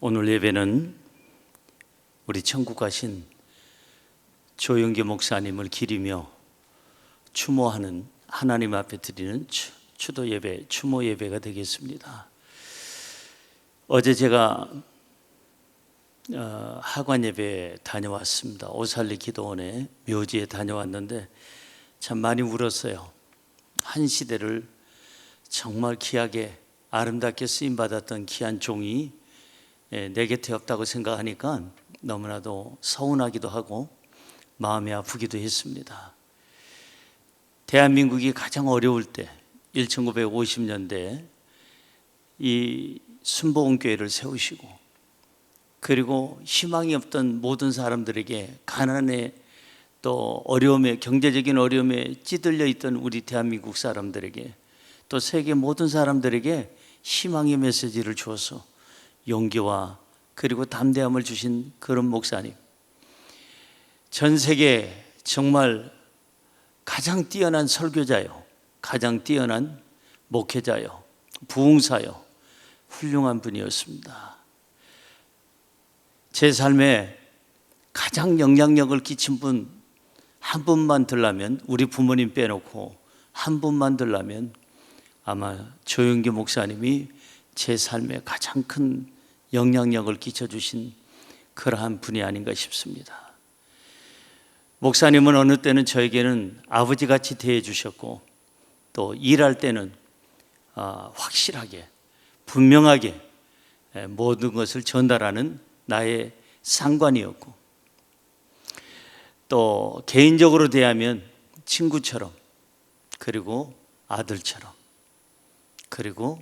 오늘 예배는 우리 천국 가신 조영기 목사님을 기리며 추모하는 하나님 앞에 드리는 추도 예배, 추모 예배가 되겠습니다. 어제 제가 하관 예배 다녀왔습니다. 오살리 기도원에 묘지에 다녀왔는데 참 많이 울었어요. 한 시대를 정말 귀하게 아름답게 쓰임받았던 귀한 종이 내 곁에 없다고 생각하니까 너무나도 서운하기도 하고 마음이 아프기도 했습니다. 대한민국이 가장 어려울 때 1950년대 이 순복음교회를 세우시고, 그리고 희망이 없던 모든 사람들에게, 가난에 또 어려움에, 경제적인 어려움에 찌들려 있던 우리 대한민국 사람들에게, 또 세계 모든 사람들에게 희망의 메시지를 주어서 용기와 그리고 담대함을 주신 그런 목사님, 전 세계 정말 가장 뛰어난 설교자요, 가장 뛰어난 목회자요, 부흥사요, 훌륭한 분이었습니다. 제 삶에 가장 영향력을 끼친 분 한 분만 들라면, 우리 부모님 빼놓고 한 분만 들라면 아마 조영기 목사님이 제 삶에 가장 큰 영향력을 끼쳐주신 그러한 분이 아닌가 싶습니다. 목사님은 어느 때는 저에게는 아버지같이 대해주셨고, 또 일할 때는 확실하게 분명하게 모든 것을 전달하는 나의 상관이었고, 또 개인적으로 대하면 친구처럼, 그리고 아들처럼, 그리고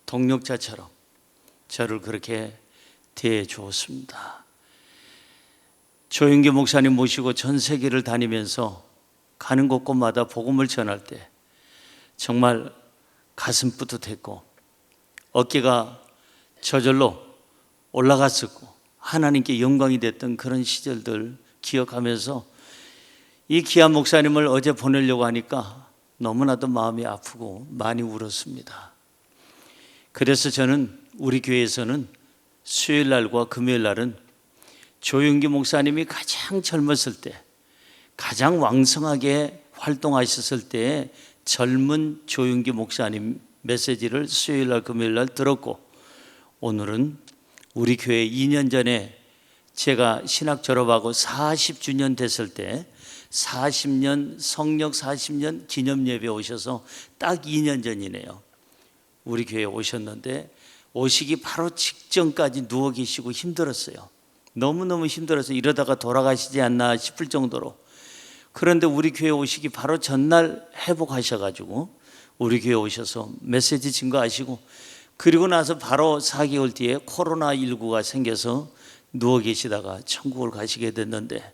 동력자처럼 저를 그렇게 대해 주었습니다. 조영기 목사님 모시고 전 세계를 다니면서 가는 곳곳마다 복음을 전할 때 정말 가슴 뿌듯했고 어깨가 저절로 올라갔었고 하나님께 영광이 됐던 그런 시절들 기억하면서 이 귀한 목사님을 어제 보내려고 하니까 너무나도 마음이 아프고 많이 울었습니다. 그래서 저는 우리 교회에서는 수요일 날과 금요일 날은 조영기 목사님이 가장 젊었을 때, 가장 왕성하게 활동하셨을 때의 젊은 조영기 목사님 메시지를 수요일 날 금요일 날 들었고, 오늘은 우리 교회 2년 전에 제가 신학 졸업하고 40주년 됐을 때 40년 성령 40년 기념 예배 오셔서 딱 2년 전이네요. 우리 교회에 오셨는데 오시기 바로 직전까지 누워 계시고 힘들었어요. 너무너무 힘들어서 이러다가 돌아가시지 않나 싶을 정도로. 그런데 우리 교회 오시기 바로 전날 회복하셔가지고 우리 교회 오셔서 메시지 증거하시고, 그리고 나서 바로 4개월 뒤에 코로나19가 생겨서 누워 계시다가 천국을 가시게 됐는데,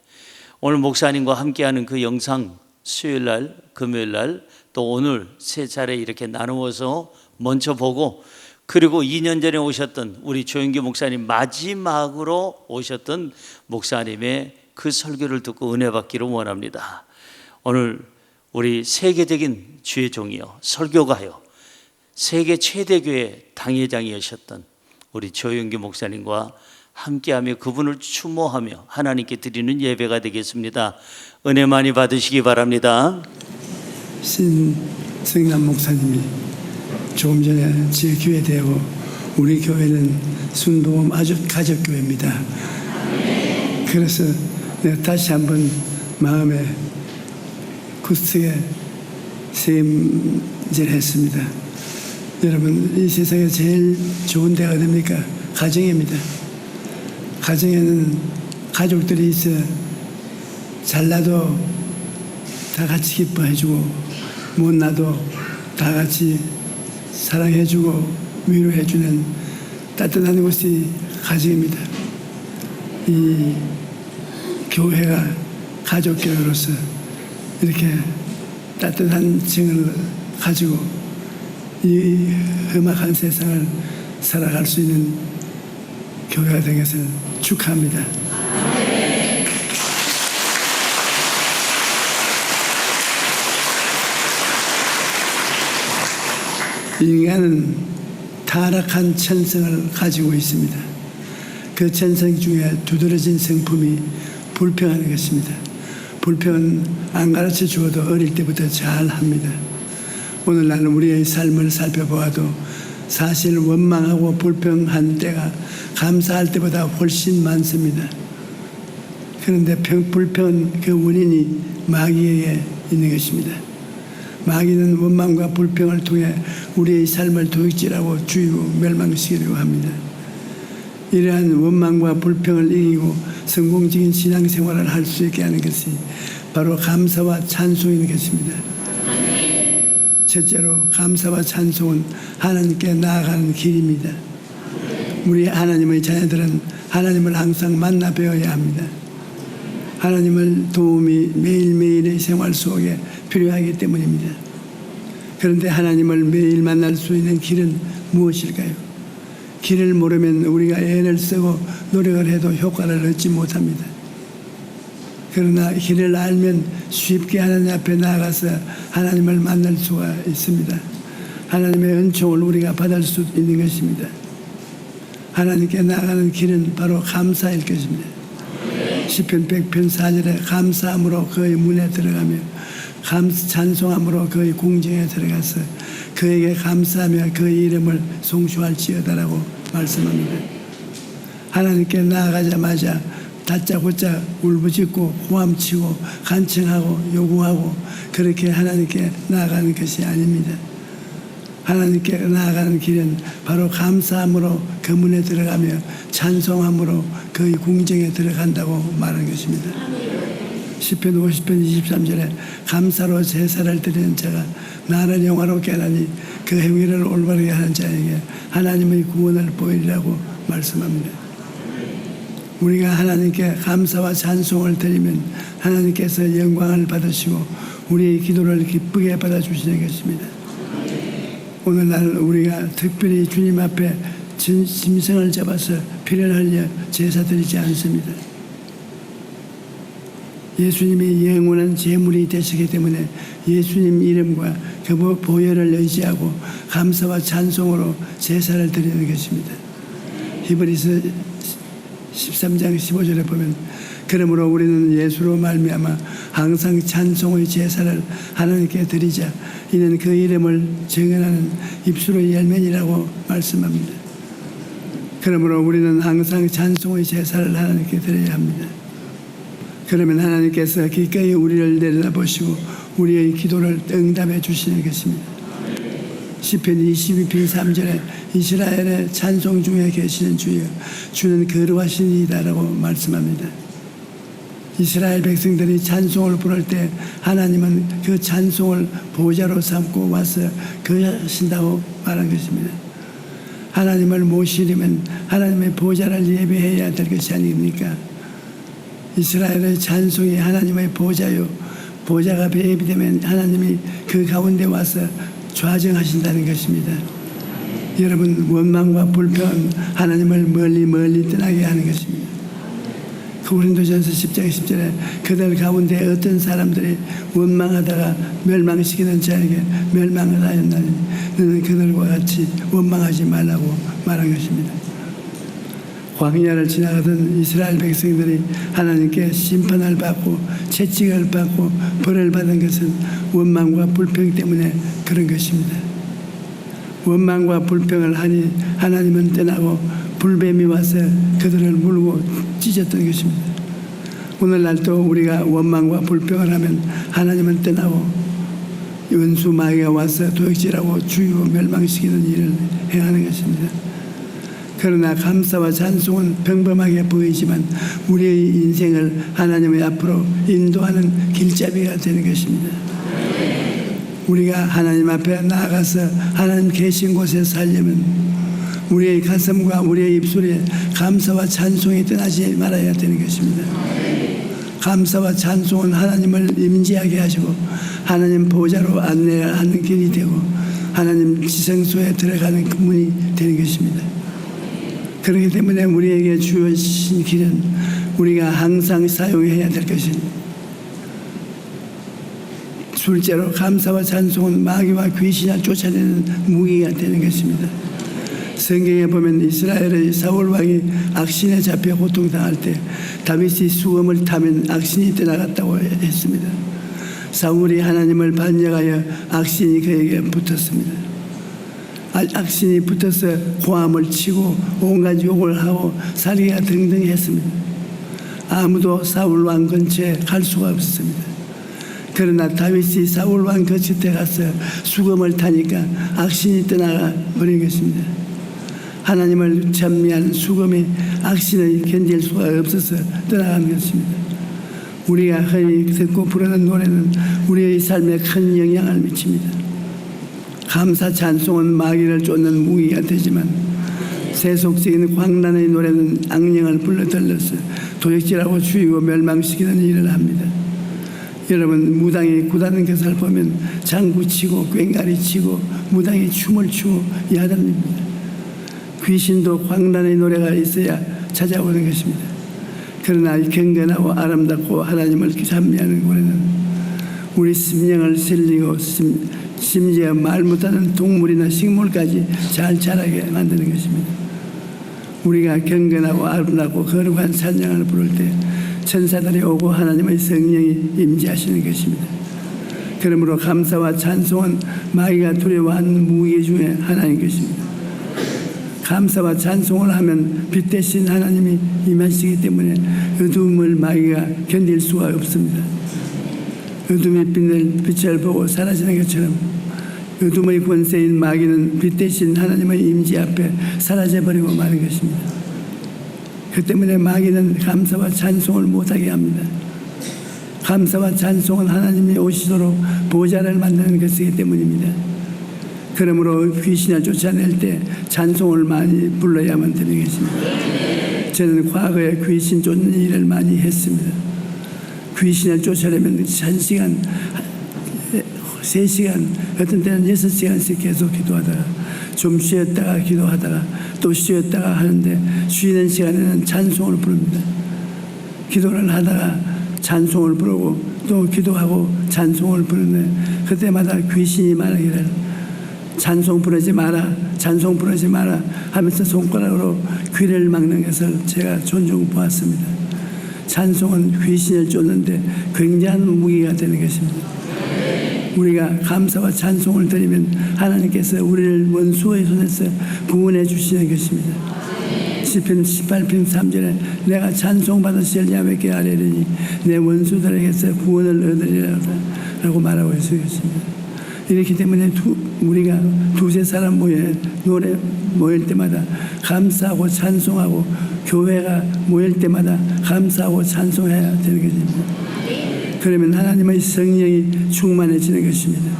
오늘 목사님과 함께하는 그 영상 수요일 날, 금요일 날, 또 오늘 세 차례 이렇게 나누어서 먼저 보고, 그리고 2년 전에 오셨던 우리 조영기 목사님 마지막으로 오셨던 목사님의 그 설교를 듣고 은혜 받기를 원합니다. 오늘 우리 세계적인 주의 종이요, 설교가요, 세계 최대 교회 당회장이셨던 우리 조영기 목사님과 함께하며 그분을 추모하며 하나님께 드리는 예배가 되겠습니다. 은혜 많이 받으시기 바랍니다. 신승남 목사님이 조금 전에 제 교회 되고, 우리 교회는 순복음 아주 가족교회입니다. 그래서 내가 다시 한번 마음에 굳게 새임질했습니다. 여러분, 이 세상에 제일 좋은 데가 어딥니까? 가정입니다. 가정에는 가족들이 있어 잘나도 다 같이 기뻐해주고, 못나도 다 같이 사랑해주고 위로해주는 따뜻한 곳이 가정입니다. 이 교회가 가족교회로서 이렇게 따뜻한 정을 가지고 이 험악한 세상을 살아갈 수 있는 교회가 된 것을 축하합니다. 인간은 타락한 천성을 가지고 있습니다. 그 천성 중에 두드러진 성품이 불평하는 것입니다. 불평은 안 가르쳐 주어도 어릴 때부터 잘 합니다. 오늘날 우리의 삶을 살펴보아도 사실 원망하고 불평한 때가 감사할 때보다 훨씬 많습니다. 그런데 불평은 그 원인이 마귀에게 있는 것입니다. 마귀는 원망과 불평을 통해 우리의 삶을 도둑질하고 죽이고 멸망시키려고 합니다. 이러한 원망과 불평을 이기고 성공적인 신앙생활을 할 수 있게 하는 것이 바로 감사와 찬송인 것입니다. 첫째로 감사와 찬송은 하나님께 나아가는 길입니다. 우리 하나님의 자녀들은 하나님을 항상 만나 배워야 합니다. 하나님을 도움이 매일매일의 생활 속에 필요하기 때문입니다. 그런데 하나님을 매일 만날 수 있는 길은 무엇일까요? 길을 모르면 우리가 애를 쓰고 노력을 해도 효과를 얻지 못합니다. 그러나 길을 알면 쉽게 하나님 앞에 나아가서 하나님을 만날 수가 있습니다. 하나님의 은총을 우리가 받을 수 있는 것입니다. 하나님께 나아가는 길은 바로 감사일 것입니다. 시편 100편 4절에 감사함으로 그의 문에 들어가며 찬송함으로 그의 궁정에 들어가서 그에게 감사하며 그의 이름을 송축할지어다라고 말씀합니다. 하나님께 나아가자마자 다짜고짜 울부짖고 호함치고 간청하고 요구하고 그렇게 하나님께 나아가는 것이 아닙니다. 하나님께 나아가는 길은 바로 감사함으로 그 문에 들어가며 찬송함으로 그의 궁정에 들어간다고 말하는 것입니다. 시편 50편 23절에 감사로 제사를 드리는 자가 나를 영화롭게 하나니 그 행위를 올바르게 하는 자에게 하나님의 구원을 보이리라고 말씀합니다. 우리가 하나님께 감사와 찬송을 드리면 하나님께서 영광을 받으시고 우리의 기도를 기쁘게 받아주시는 것입니다. 오늘날 우리가 특별히 주님 앞에 짐승을 잡아서 피를 흘려 제사 드리지 않습니다. 예수님이 영원한 제물이 되시기 때문에 예수님 이름과 그 보혈을 의지하고 감사와 찬송으로 제사를 드리는 것입니다. 히브리서 13장 15절에 보면 그러므로 우리는 예수로 말미암아 항상 찬송의 제사를 하나님께 드리자. 이는 그 이름을 증언하는 입술의 열매니라고 말씀합니다. 그러므로 우리는 항상 찬송의 제사를 하나님께 드려야 합니다. 그러면 하나님께서 기꺼이 우리를 내려다보시고 우리의 기도를 응답해 주시는 것입니다. 시편 22편 3절에 이스라엘의 찬송 중에 계시는 주여 주는 거룩하신 이다라고 말씀합니다. 이스라엘 백성들이 찬송을 부를 때 하나님은 그 찬송을 보좌로 삼고 와서 거하신다고 말한 것입니다. 하나님을 모시려면 하나님의 보좌를 예배해야 될 것이 아닙니까? 이스라엘의 찬송이 하나님의 보좌요. 보좌가 예비되면 하나님이 그 가운데 와서 좌정하신다는 것입니다. 여러분, 원망과 불평은 하나님을 멀리 떠나게 하는 것입니다. 고린도전서 10장 10절에 그들 가운데 어떤 사람들이 원망하다가 멸망시키는 자에게 멸망을 하였나니 너는 그들과 같이 원망하지 말라고 말한 것입니다. 광야를 지나가던 이스라엘 백성들이 하나님께 심판을 받고 채찍을 받고 벌을 받은 것은 원망과 불평 때문에 그런 것입니다. 원망과 불평을 하니 하나님은 떠나고 불뱀이 와서 그들을 물고 찢었던 것입니다. 오늘날도 우리가 원망과 불평을 하면 하나님은 떠나고 원수 마귀가 와서 도둑질하고 죽이고 멸망시키는 일을 행하는 것입니다. 그러나 감사와 찬송은 평범하게 보이지만 우리의 인생을 하나님의 앞으로 인도하는 길잡이가 되는 것입니다. 우리가 하나님 앞에 나아가서 하나님 계신 곳에 살려면 우리의 가슴과 우리의 입술에 감사와 찬송이 떠나지 말아야 되는 것입니다. 감사와 찬송은 하나님을 임재하게 하시고 하나님 보좌로 안내하는 길이 되고 하나님 지성소에 들어가는 그 문이 되는 것입니다. 그렇기 때문에 우리에게 주어진 길은 우리가 항상 사용해야 될 것입니다. 둘째로 감사와 찬송은 마귀와 귀신을 쫓아내는 무기가 되는 것입니다. 성경에 보면 이스라엘의 사울 왕이 악신에 잡혀 고통당할 때 다윗이 수금을 타면 악신이 떠나갔다고 했습니다. 사울이 하나님을 반역하여 악신이 그에게 붙었습니다. 악신이 붙어서 고함을 치고 온갖 욕을 하고 살기가 등등했습니다. 아무도 사울 왕 근처에 갈 수가 없었습니다. 그러나 다윗이 사울 왕 곁에 가서 수금을 타니까 악신이 떠나가 버린 것입니다. 하나님을 찬미하는 수금이 악신을 견딜 수가 없어서 떠나간 것입니다. 우리가 흔히 듣고 부르는 노래는 우리의 삶에 큰 영향을 미칩니다. 감사 찬송은 마귀를 쫓는 무기가 되지만 세속적인 광란의 노래는 악령을 불러들여서 도적질하고 죽이고 멸망시키는 일을 합니다. 여러분, 무당이 구다는 것을 보면 장구 치고 꽹가리 치고 무당이 춤을 추고 야단입니다. 귀신도 광란의 노래가 있어야 찾아오는 것입니다. 그러나 경건하고 아름답고 하나님을 찬미하는 노래는 우리 심령을 살리고 심지어 말 못하는 동물이나 식물까지 잘 자라게 만드는 것입니다. 우리가 경건하고 아름답고 거룩한 찬양을 부를 때 천사들이 오고 하나님의 성령이 임재하시는 것입니다. 그러므로 감사와 찬송은 마귀가 두려워하는 무기 중에 하나인 것입니다. 감사와 찬송을 하면 빛 대신 하나님이 임하시기 때문에 어둠을 마귀가 견딜 수가 없습니다. 어둠의 빛을 보고 사라지는 것처럼 어둠의 권세인 마귀는 빛 대신 하나님의 임재 앞에 사라져버리고 마는 것입니다. 그 때문에 마귀는 감사와 찬송을 못하게 합니다. 감사와 찬송은 하나님이 오시도록 보좌를 만드는 것이기 때문입니다. 그러므로 귀신을 쫓아낼 때 찬송을 많이 불러야만 되는 것입니다. 저는 과거에 귀신 쫓는 일을 많이 했습니다. 귀신을 쫓아내면 1시간, 3시간, 어떤 때는 6시간씩 계속 기도하다가 좀 쉬었다가 기도하다가 또 쉬었다가 하는데 쉬는 시간에는 찬송을 부릅니다. 기도를 하다가 찬송을 부르고 또 기도하고 찬송을 부르는데 그때마다 귀신이 말하기를 찬송 부르지 마라, 찬송 부르지 마라 하면서 손가락으로 귀를 막는 것을 제가 종종 보았습니다. 찬송은 귀신을 쫓는데 굉장한 무기가 되는 것입니다. 우리가 감사와 찬송을 드리면 하나님께서 우리를 원수의 손에서 구원해 주시는 것입니다. 시편 18편 3절에 내가 찬송받으실 야훼께 아뢰리니 내 원수들에게서 구원을 얻으리라 라고 말하고 있을 것입니다. 이렇기 때문에 우리가 두세 사람 노래 모일 때마다 감사하고 찬송하고 교회가 모일 때마다 감사하고 찬송해야 되는 것입니다. 그러면 하나님의 성령이 충만해지는 것입니다.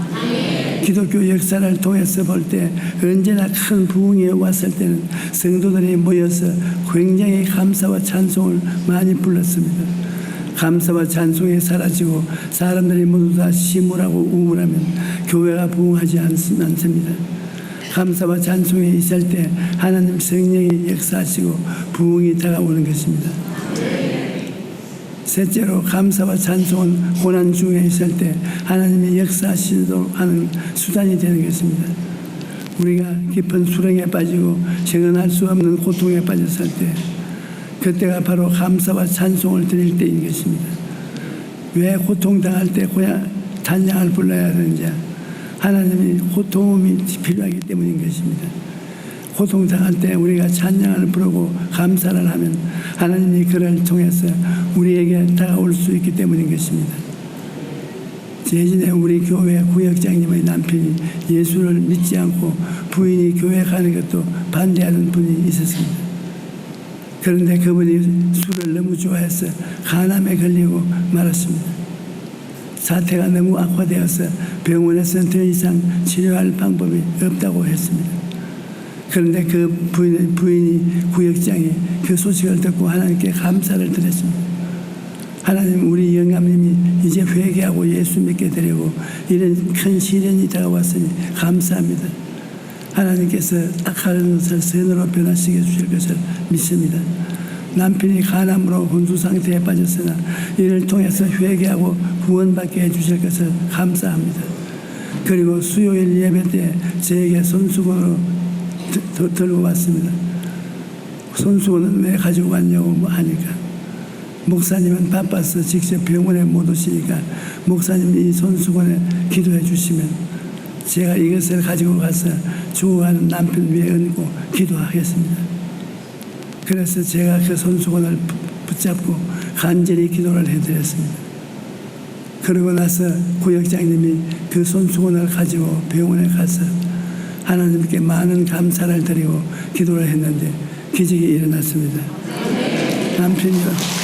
기독교 역사를 통해서 볼 때 언제나 큰 부흥이 왔을 때는 성도들이 모여서 굉장히 감사와 찬송을 많이 불렀습니다. 감사와 찬송이 사라지고 사람들이 모두 다 시무하고 우물하면 교회가 부흥하지 않습니다. 감사와 찬송이 있을 때 하나님 성령이 역사하시고 부흥이 다가오는 것입니다. 셋째로 감사와 찬송은 고난 중에 있을 때 하나님이 역사하시도록 하는 수단이 되는 것입니다. 우리가 깊은 수렁에 빠지고 생각할 수 없는 고통에 빠졌을 때 그때가 바로 감사와 찬송을 드릴 때인 것입니다. 왜 고통당할 때 찬양을 불러야 하는지 하나님이 고통이 필요하기 때문인 것입니다. 고통당할 때 우리가 찬양을 부르고 감사를 하면 하나님이 그를 통해서 우리에게 다가올 수 있기 때문인 것입니다. 예전에 우리 교회 구역장님의 남편이 예수를 믿지 않고 부인이 교회 가는 것도 반대하는 분이 있었습니다. 그런데 그분이 술을 너무 좋아해서 간암에 걸리고 말았습니다. 사태가 너무 악화되어서 병원에서는 더 이상 치료할 방법이 없다고 했습니다. 그런데 그 부인이 구역장이 그 소식을 듣고 하나님께 감사를 드렸습니다. 하나님, 우리 영감님이 이제 회개하고 예수 믿게 되려고 이런 큰 시련이 다가왔으니 감사합니다. 하나님께서 악한 것을 선으로 변화시켜 주실 것을 믿습니다. 남편이 간암으로 혼수 상태에 빠졌으나 이를 통해서 회개하고 구원받게 해주실 것을 감사합니다. 그리고 수요일 예배 때 저에게 손수건으로 들고 왔습니다. 손수건은 왜 가지고 왔냐고 하니까 목사님은 바빠서 직접 병원에 못 오시니까 목사님이 이 손수건에 기도해 주시면 제가 이것을 가지고 가서 죽어가는 남편 위에 얹고 기도하겠습니다. 그래서 제가 그 손수건을 붙잡고 간절히 기도를 해드렸습니다. 그러고 나서 구역장님이 그 손수건을 가지고 병원에 가서 하나님께 많은 감사를 드리고 기도를 했는데 기적이 일어났습니다. 남편이요.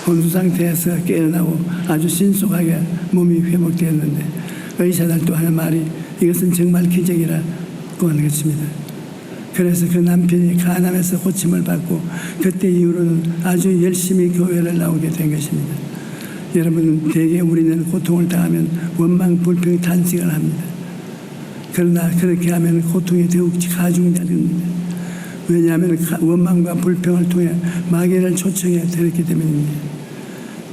혼수 상태에서 깨어나고 아주 신속하게 몸이 회복되었는데 의사들도 하는 말이 이것은 정말 기적이라고 하는 것입니다. 그래서 그 남편이 간암에서 고침을 받고 그때 이후로는 아주 열심히 교회를 나오게 된 것입니다. 여러분, 대개 우리는 고통을 당하면 원망, 불평, 탄식을 합니다. 그러나 그렇게 하면 고통이 더욱 가중되는 겁니다. 왜냐하면 원망과 불평을 통해 마귀를 초청해 들었기 때문입니다.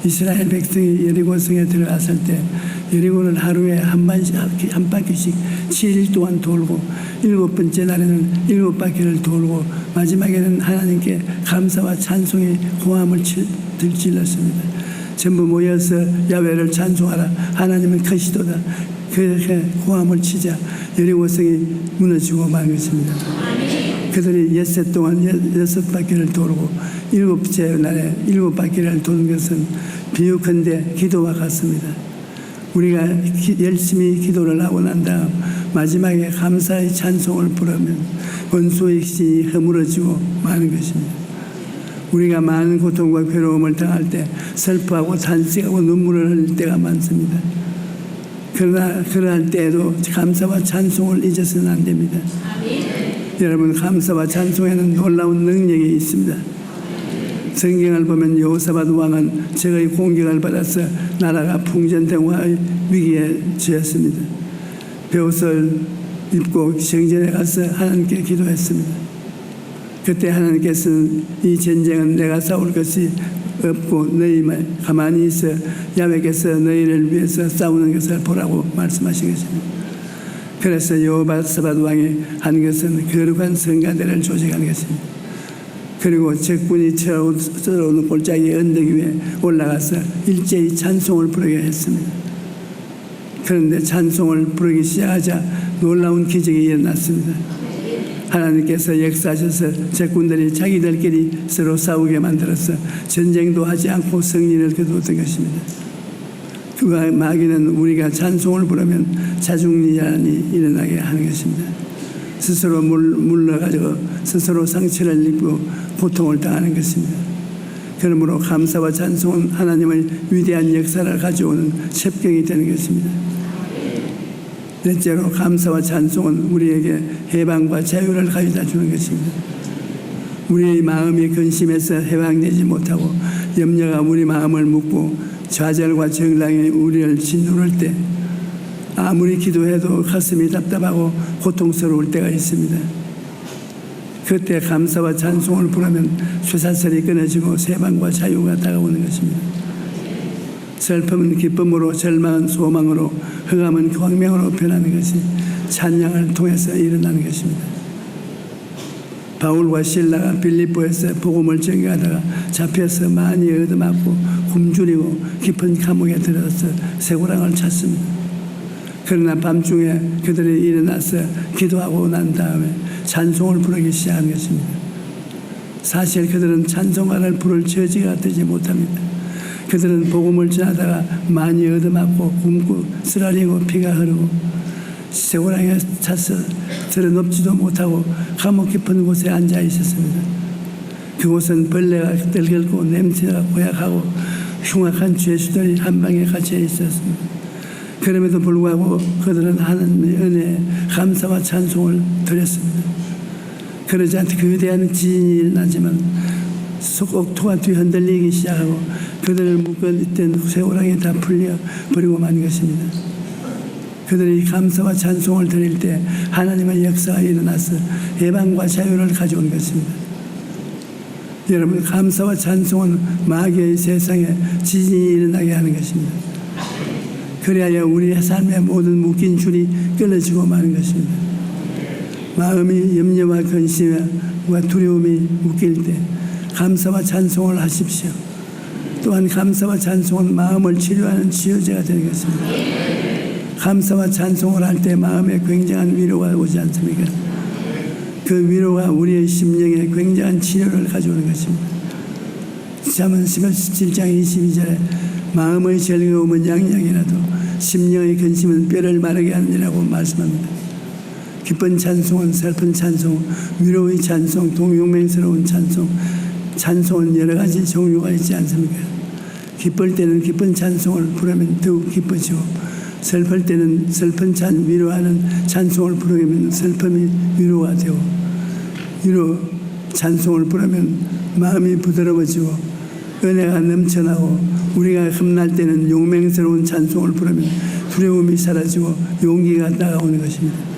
이스라엘 백성이 여리고성에 들어갔을 때 여리고는 하루에 한 바퀴씩 7일 동안 돌고 7번째 날에는 7바퀴를 돌고 마지막에는 하나님께 감사와 찬송의 고함을 들질렀습니다. 전부 모여서 야훼를 찬송하라, 하나님은 크시도다. 그렇게 고함을 치자 여리고성이 무너지고 만 것입니다. 그들이 엿새 동안 6바퀴를 돌고 7번째 날에 7바퀴를 도는 것은 비유컨대 기도와 같습니다. 우리가 열심히 기도를 하고 난 다음 마지막에 감사의 찬송을 부르면 원수의 신이 허물어지고 마는 것입니다. 우리가 많은 고통과 괴로움을 당할 때 슬퍼하고 탄식하고 눈물을 흘릴 때가 많습니다. 그러나 그러할 때에도 감사와 찬송을 잊어서는 안 됩니다. 여러분, 감사와 찬송에는 놀라운 능력이 있습니다. 성경을 보면 여호사밧 왕은 적의 공격을 받아서 나라가 풍전등화의 위기에 처했습니다. 베옷을 입고 성전에 가서 하나님께 기도했습니다. 그때 하나님께서는 이 전쟁은 내가 싸울 것이 없고 너희만 가만히 있어 야훼께서 너희를 위해서 싸우는 것을 보라고 말씀하신 것입니다. 그래서 여호사밧 왕이 한 것은 거룩한 성가대를 조직한 것입니다. 그리고 적군이 쳐오는 골짜기 언덕 위에 올라가서 일제히 찬송을 부르게 했습니다. 그런데 찬송을 부르기 시작하자 놀라운 기적이 일어났습니다. 하나님께서 역사하셔서 적군들이 자기들끼리 서로 싸우게 만들어서 전쟁도 하지 않고 승리를 거두었던 것입니다. 그와 마귀는 우리가 찬송을 부르면 자중리란이 일어나게 하는 것입니다. 스스로 물러가지고 스스로 상처를 입고 고통을 당하는 것입니다. 그러므로 감사와 찬송은 하나님의 위대한 역사를 가져오는 첩경이 되는 것입니다. 넷째로 감사와 찬송은 우리에게 해방과 자유를 가져다 주는 것입니다. 우리의 마음이 근심해서 해방되지 못하고 염려가 우리 마음을 묶고 좌절과 정랑이 우리를 짓누를 때 아무리 기도해도 가슴이 답답하고 고통스러울 때가 있습니다. 그때 감사와 찬송을 부르면 쇠사슬이 끊어지고 해방과 자유가 다가오는 것입니다. 슬픔은 기쁨으로, 절망은 소망으로, 흑암은 광명으로 변하는 것이 찬양을 통해서 일어나는 것입니다. 바울과 실라가 빌립보에서 복음을 전개하다가 잡혀서 많이 얻어맞고 굶주리고 깊은 감옥에 들어서 쇠고랑을 찼습니다. 그러나 밤중에 그들이 일어나서 기도하고 난 다음에 찬송을 부르기 시작한 것입니다. 사실 그들은 찬송가를 부를 처지가 되지 못합니다. 그들은 복음을 전하다가 많이 얻어맞고 굶고 쓰라리고 피가 흐르고 쇠고랑에 차서 들어눕지도 못하고 감옥 깊은 곳에 앉아 있었습니다. 그곳은 벌레가 들끓고 냄새가 고약하고 흉악한 죄수들이 한 방에 갇혀 있었습니다. 그럼에도 불구하고 그들은 하나님의 은혜에 감사와 찬송을 드렸습니다. 그러지 않고 거대한 지진이 일어나지만 옥토가 뒤흔들리기 시작하고 그들을 묶어있던 쇠고랑이 다 풀려 버리고 만 것입니다. 그들이 감사와 찬송을 드릴 때 하나님의 역사가 일어나서 해방과 자유를 가져온 것입니다. 여러분, 감사와 찬송은 마귀의 세상에 지진이 일어나게 하는 것입니다. 그래야 우리의 삶의 모든 묶인 줄이 끊어지고 마는 것입니다. 마음이 염려와 근심과 두려움이 묶일 때 감사와 찬송을 하십시오. 또한 감사와 찬송은 마음을 치료하는 치유제가 되는 것입니다. 감사와 찬송을 할 때 마음에 굉장한 위로가 오지 않습니까? 그 위로가 우리의 심령에 굉장한 치료를 가져오는 것입니다. 잠언 17장 22절에 마음의 즐거움은 양약이라도 심령의 근심은 뼈를 마르게 하느니라고 말씀합니다. 기쁜 찬송은 슬픈 찬송, 위로의 찬송, 동용맹스러운 찬송, 찬송은 여러 가지 종류가 있지 않습니까? 기쁠 때는 기쁜 찬송을 부르면 더욱 기쁘죠. 슬플 때는 슬픈 위로하는 찬송을 부르면 슬픔이 위로가 되고, 위로 찬송을 부르면 마음이 부드러워지고 은혜가 넘쳐나고, 우리가 흠날 때는 용맹스러운 찬송을 부르면 두려움이 사라지고 용기가 다가오는 것입니다.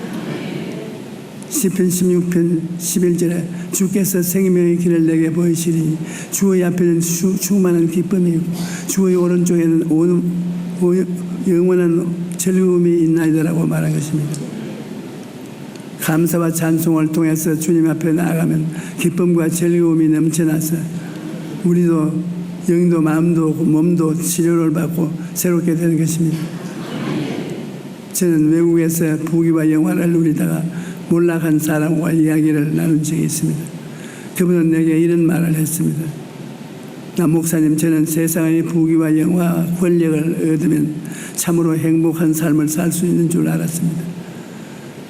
시편 16편 11절에 주께서 생명의 길을 내게 보이시리니 주의 앞에는 충만한 기쁨이요 주의 오른쪽에는 영원한 즐거움이 있나이다라고 말한 것입니다. 감사와 찬송을 통해서 주님 앞에 나아가면 기쁨과 즐거움이 넘쳐나서 우리도 영도 마음도 몸도 치료를 받고 새롭게 되는 것입니다. 저는 외국에서 부귀와 영화를 누리다가 몰락한 사람과 이야기를 나눈 적이 있습니다. 그분은 내게 이런 말을 했습니다. 나 목사님, 저는 세상의 부귀와 영화와 권력을 얻으면 참으로 행복한 삶을 살 수 있는 줄 알았습니다.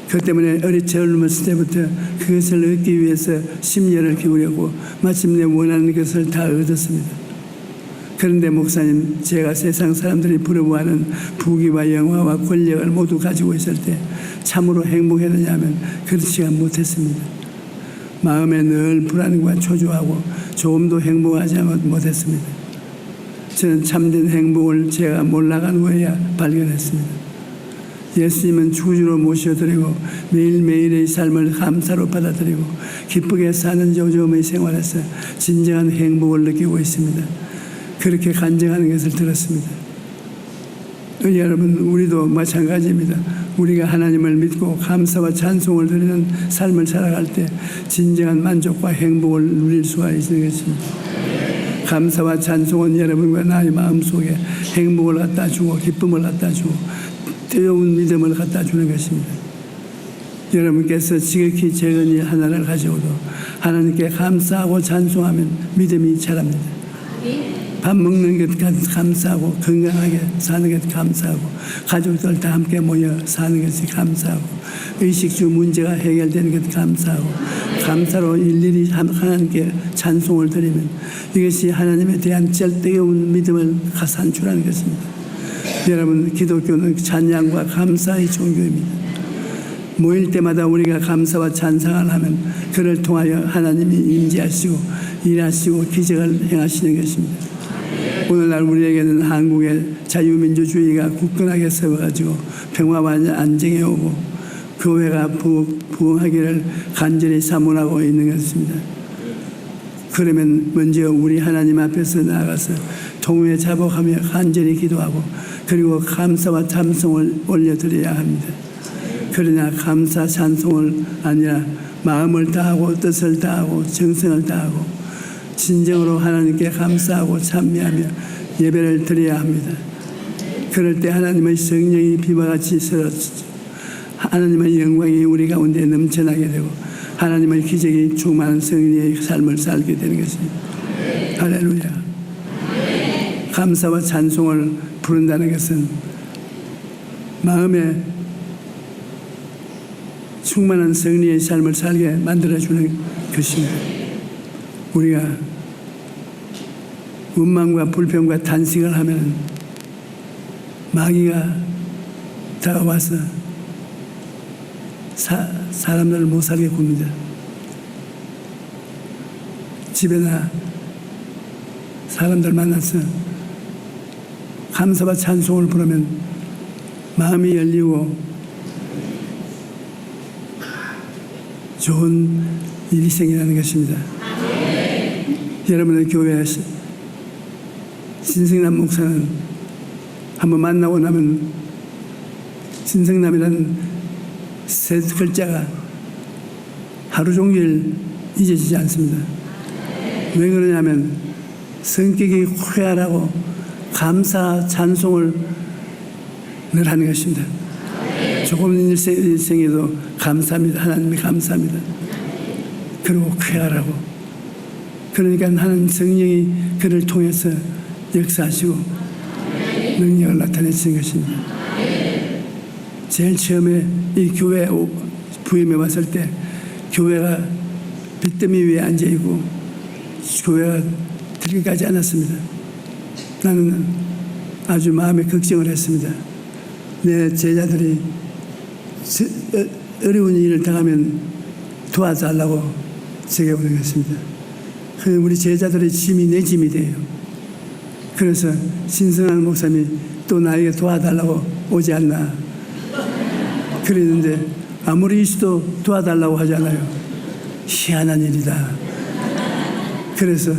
그 때문에 젊었을 때부터 그것을 얻기 위해서 심혈을 기울였고 마침내 원하는 것을 다 얻었습니다. 그런데 목사님, 제가 세상 사람들이 부러워하는 부귀와 영화와 권력을 모두 가지고 있을 때 참으로 행복했느냐 하면 그렇지가 못했습니다. 마음에 늘 불안과 초조하고 조금도 행복하지 못했습니다. 저는 참된 행복을 제가 몰락한 후에야 발견했습니다. 예수님은 주주로 모셔드리고 매일매일의 삶을 감사로 받아들이고 기쁘게 사는 요즘의 생활에서 진정한 행복을 느끼고 있습니다. 그렇게 간증하는 것을 들었습니다. 여러분, 우리도 마찬가지입니다. 우리가 하나님을 믿고 감사와 찬송을 드리는 삶을 살아갈 때 진정한 만족과 행복을 누릴 수가 있는 것입니다. 감사와 찬송은 여러분과 나의 마음속에 행복을 갖다 주고 기쁨을 갖다 주고 뜨거운 믿음을 갖다 주는 것입니다. 여러분께서 지극히 작은 일 하나를 가져오도 하나님께 감사하고 찬송하면 믿음이 자랍니다. 밥 먹는 것 감사하고 건강하게 사는 것 감사하고 가족들 다 함께 모여 사는 것이 감사하고 의식주 문제가 해결되는 것 감사하고 감사로 일일이 하나님께 찬송을 드리면 이것이 하나님에 대한 절대적인 믿음을 산출하는 것입니다. 여러분, 기독교는 찬양과 감사의 종교입니다. 모일 때마다 우리가 감사와 찬양을 하면 그를 통하여 하나님이 임재하시고 일하시고 기적을 행하시는 것입니다. 오늘날 우리에게는 한국의 자유민주주의가 굳건하게 세워가지고 평화와 안정이 오고 교회가 부흥하기를 간절히 사모하고 있는 것입니다. 그러면 먼저 우리 하나님 앞에서 나아가서 통회 자복하며 간절히 기도하고 그리고 감사와 찬송을 올려드려야 합니다. 그러나 감사 찬송을 아니라 마음을 다하고 뜻을 다하고 정성을 다하고 진정으로 하나님께 감사하고 찬미하며 예배를 드려야 합니다. 그럴 때 하나님의 성령이 비와 같이 쓰러지죠. 하나님의 영광이 우리 가운데 넘쳐나게 되고 하나님의 기적이 충만한 성인의 삶을 살게 되는 것입니다. 할렐루야. 감사와 찬송을 부른다는 것은 마음에 충만한 성리의 삶을 살게 만들어주는 것입니다. 우리가 원망과 불평과 탄식을 하면 마귀가 다가와서 사람들을 못 살게 굽니다. 집에나 사람들 만나서 감사와 찬송을 부르면 마음이 열리고 좋은 일이 생기는 것입니다. 여러분의 교회 신승남 목사는 한번 만나고 나면 신성남이라는 세 글자가 하루 종일 잊어지지 않습니다. 왜 그러냐면 성격이 쾌활하고 감사 찬송을 늘 하는 것입니다. 조금 일생에도 감사합니다. 하나님이 감사합니다. 그리고 쾌활하고, 그러니까 하나님 성령이 그를 통해서 역사하시고 능력을 나타내시는 것입니다. 제일 처음에 이 교회 부임에 왔을 때 교회가 빚더미 위에 앉아있고 교회가 들기까지 않았습니다. 나는 아주 마음에 걱정을 했습니다. 내 제자들이 어려운 일을 당하면 도와달라고 제게 오는 것입니다. 우리 제자들의 짐이 내 짐이 돼요. 그래서 신성한 목사님이 또 나에게 도와달라고 오지 않나 그랬는데, 아무리 있어도 도와달라고 하잖아요. 희한한 일이다. 그래서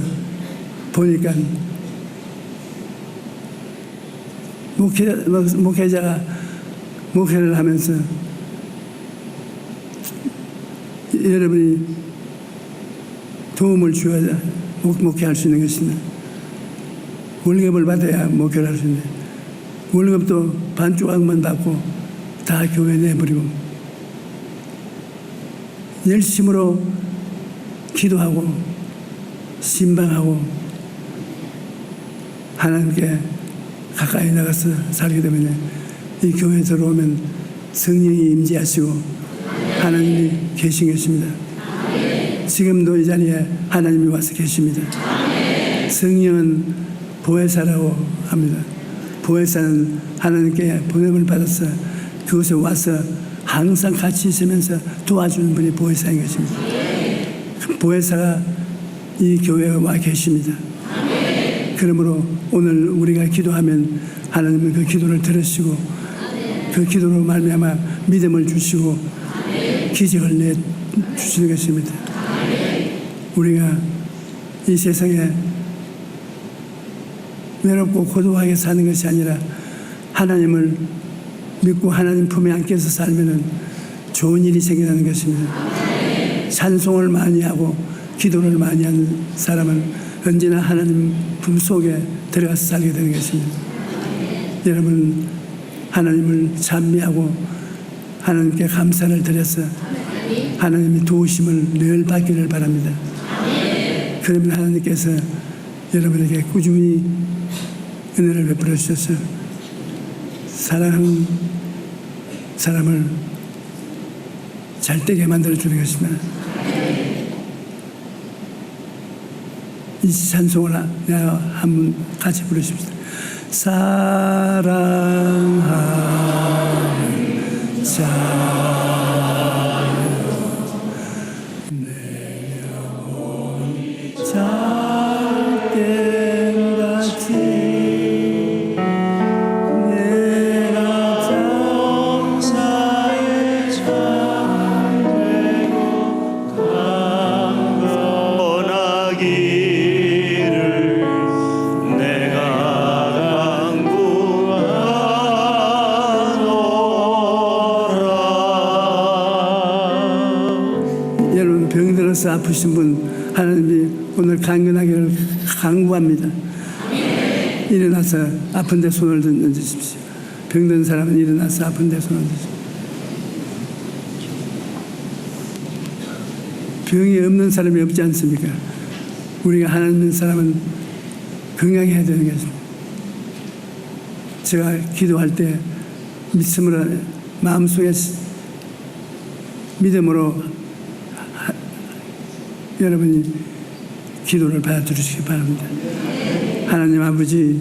보니까 목회자가 목회를 하면서 여러분이 도움을 주어야 목회할 수 있는 것입니다. 월급을 받아야 목회를 할 수 있는데 월급도 반조각만 받고 다 교회 내버리고 열심으로 기도하고 신방하고 하나님께 가까이 나가서 살게 되면 이 교회에 들어오면 성령이 임재하시고 하나님이 계신 것입니다. 지금도 이 자리에 하나님이 와서 계십니다. 성령은 보혜사라고 합니다. 보혜사는 하나님께 보냄을 받아서 그곳에 와서 항상 같이 있으면서 도와주는 분이 보혜사인 것입니다. 그 보혜사가 이 교회에 와 계십니다. 그러므로 오늘 우리가 기도하면 하나님은 그 기도를 들으시고 그 기도로 말미암아 믿음을 주시고 기적을 내주시는 것입니다. 우리가 이 세상에 외롭고 고독하게 사는 것이 아니라 하나님을 믿고 하나님 품에 안겨서 살면은 좋은 일이 생기는 것입니다. 찬송을 많이 하고 기도를 많이 하는 사람은 언제나 하나님 품 속에 들어가서 살게 되는 것입니다. 여러분, 하나님을 찬미하고 하나님께 감사를 드려서 하나님의 도우심을 늘 받기를 바랍니다. 그러면 하나님께서 여러분에게 꾸준히 은혜를 베풀어 주셔서 사랑하는 사람을 잘되게 만들어 주는 것입니다. 이 찬송을 한번 같이 부르십시다. 사랑하는 자여 내 영혼 잘됨같이 내가 정사에 참되고 강건하기를 내가 간구하노라. 여러분, 병들어서 아프신 분 하나님이 오늘 강건하기를 강구합니다. 일어나서 아픈 데 손을 던지십시오. 병든 사람은 일어나서 아픈 데 손을 던지십시오. 병이 없는 사람이 없지 않습니까? 우리가 하나님 믿는 사람은 건강해야 되는 것입니다. 제가 기도할 때 믿음으로, 마음속에 믿음으로 여러분이 기도를 받아들이시기 바랍니다. 하나님 아버지,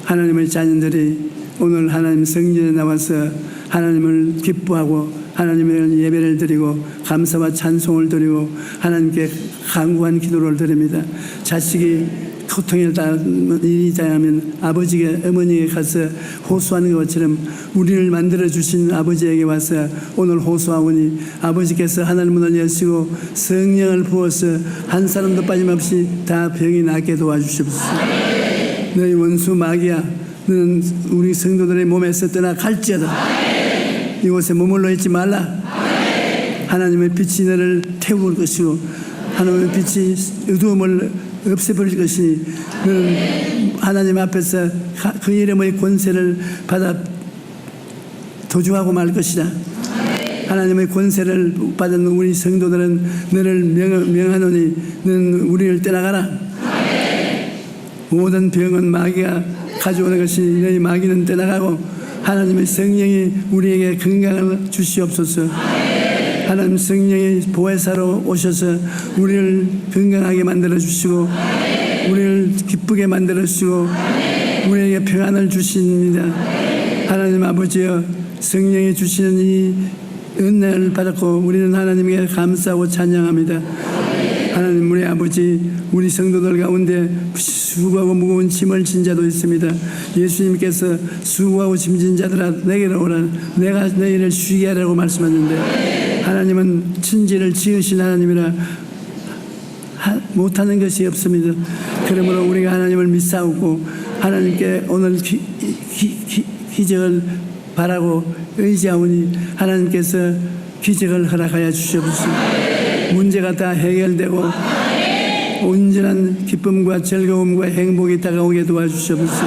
하나님의 자녀들이 오늘 하나님 성전에 나와서 하나님을 기뻐하고 하나님의 예배를 드리고 감사와 찬송을 드리고 하나님께 간구한 기도를 드립니다. 자식이 고통에 일이자면 아버지가 어머니에게 가서 호소하는 것처럼 우리를 만들어주신 아버지에게 와서 오늘 호소하오니 아버지께서 하늘 문을 여시고 성령을 부어서 한 사람도 빠짐없이 다 병이 낫게 도와주시옵소서. 너희 원수 마귀야, 너는 우리 성도들의 몸에서 떠나갈지어다. 이곳에 머물러 있지 말라. 하나님의 빛이 너를 태울 것이고 하나님의 빛이 어두움을 없애버릴 것이니 너는 하나님 앞에서 그 이름의 권세를 받아 도주하고 말 것이다. 하나님의 권세를 받은 우리 성도들은 너를 명하노니 너는 우리를 떠나가라. 모든 병은 마귀가 가져오는 것이 너희 마귀는 떠나가고 하나님의 성령이 우리에게 건강을 주시옵소서. 하나님 성령이 보혜사로 오셔서 우리를 건강하게 만들어 주시고 우리를 기쁘게 만들어 주시고 우리에게 평안을 주십니다. 하나님 아버지여, 성령이 주시는 이 은혜를 받았고 우리는 하나님께 감사하고 찬양합니다. 하나님, 우리 아버지, 우리 성도들 가운데 수고하고 무거운 짐을 진 자도 있습니다. 예수님께서 수고하고 짐진 자들아 내게로 오라, 내가 너희를 쉬게 하라고 말씀하셨는데 하나님은 천지를 지으신 하나님이라 못하는 것이 없습니다. 그러므로 우리가 하나님을 믿사오고 하나님께 오늘 기적을 바라고 의지하오니 하나님께서 기적을 허락하여 주시옵소서. 문제가 다 해결되고 온전한 기쁨과 즐거움과 행복이 다가오게 도와주시옵소서.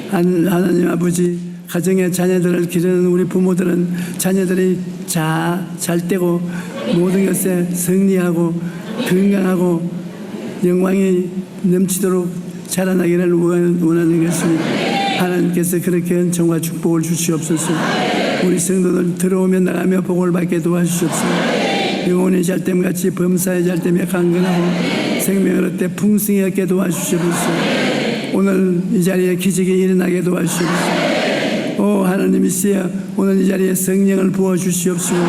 하나님 아버지, 가정의 자녀들을 기르는 우리 부모들은 자녀들이 잘 되고 모든 것에 승리하고 건강하고 영광이 넘치도록 자라나기를 원하는 것입니다. 하나님께서 그렇게 은총과 축복을 주시옵소서. 우리 성도들 들어오며 나가며 복을 받게 도와주시옵소서. 영혼의 잘됨같이 범사의 잘됨에 강건하고 생명을 얻되 풍성히 얻게 도와주시옵소서. 오늘 이 자리에 기적이 일어나게 도와주시옵소서. 오 하나님이시여, 오늘 이 자리에 성령을 부어주시옵시고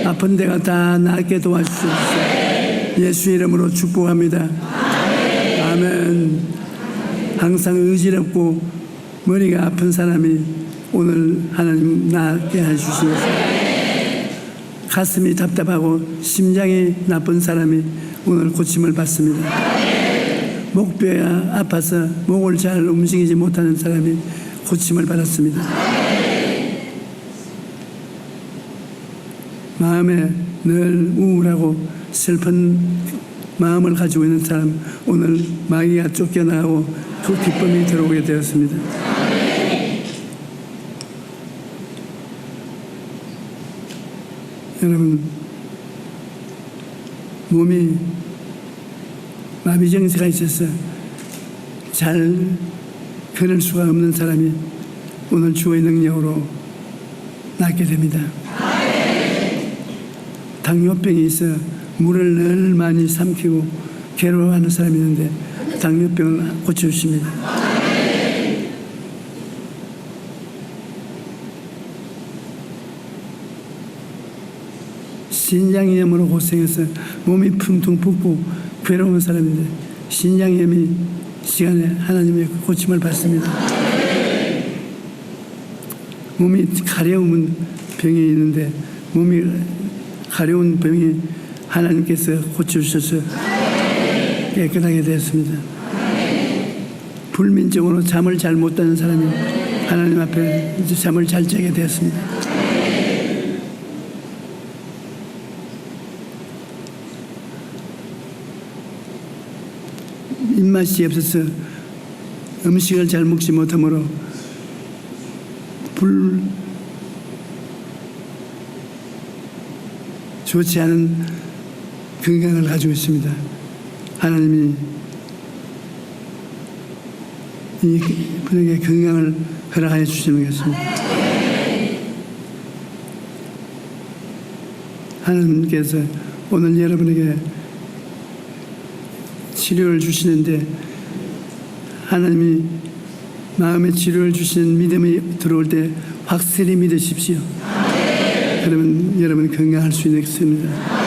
아픈 데가 다 낫게 도와주시옵소서. 예수 이름으로 축복합니다. 아멘. 항상 의지롭고 머리가 아픈 사람이 오늘 하나님 낫게 해주시옵소서. 가슴이 답답하고 심장이 나쁜 사람이 오늘 고침을 받습니다. 목뼈가 아파서 목을 잘 움직이지 못하는 사람이 고침을 받았습니다. 마음에 늘 우울하고 슬픈 마음을 가지고 있는 사람, 오늘 마귀가 쫓겨나고 그 기쁨이 들어오게 되었습니다. 여러분, 몸이 마비정세가 있어서 잘 걸을 수가 없는 사람이 오늘 주의 능력으로 낫게 됩니다. 당뇨병이 있어 물을 늘 많이 삼키고 괴로워하는 사람이 있는데 당뇨병을 고쳐주십니다. 신장염으로 고생해서 몸이 퉁퉁 붓고 괴로운 사람인데 신장염이 시간에 하나님의 고침을 받습니다. 몸이 가려운 병이 있는데 몸이 가려운 병이 하나님께서 고쳐주셔서 깨끗하게 되었습니다. 불민적으로 잠을 잘 못 자는 사람이 하나님 앞에 이제 잠을 잘 자게 되었습니다. 입맛이 없어서 음식을 잘 먹지 못하므로 좋지 않은 건강을 가지고 있습니다. 하나님이 이 분에게 건강을 허락하여 주시는 것입니다. 하나님께서 오늘 여러분에게 치료를 주시는데 하나님이 마음에 치료를 주시는 믿음이 들어올 때 확실히 믿으십시오. 그러면 여러분 건강할 수 있습니다.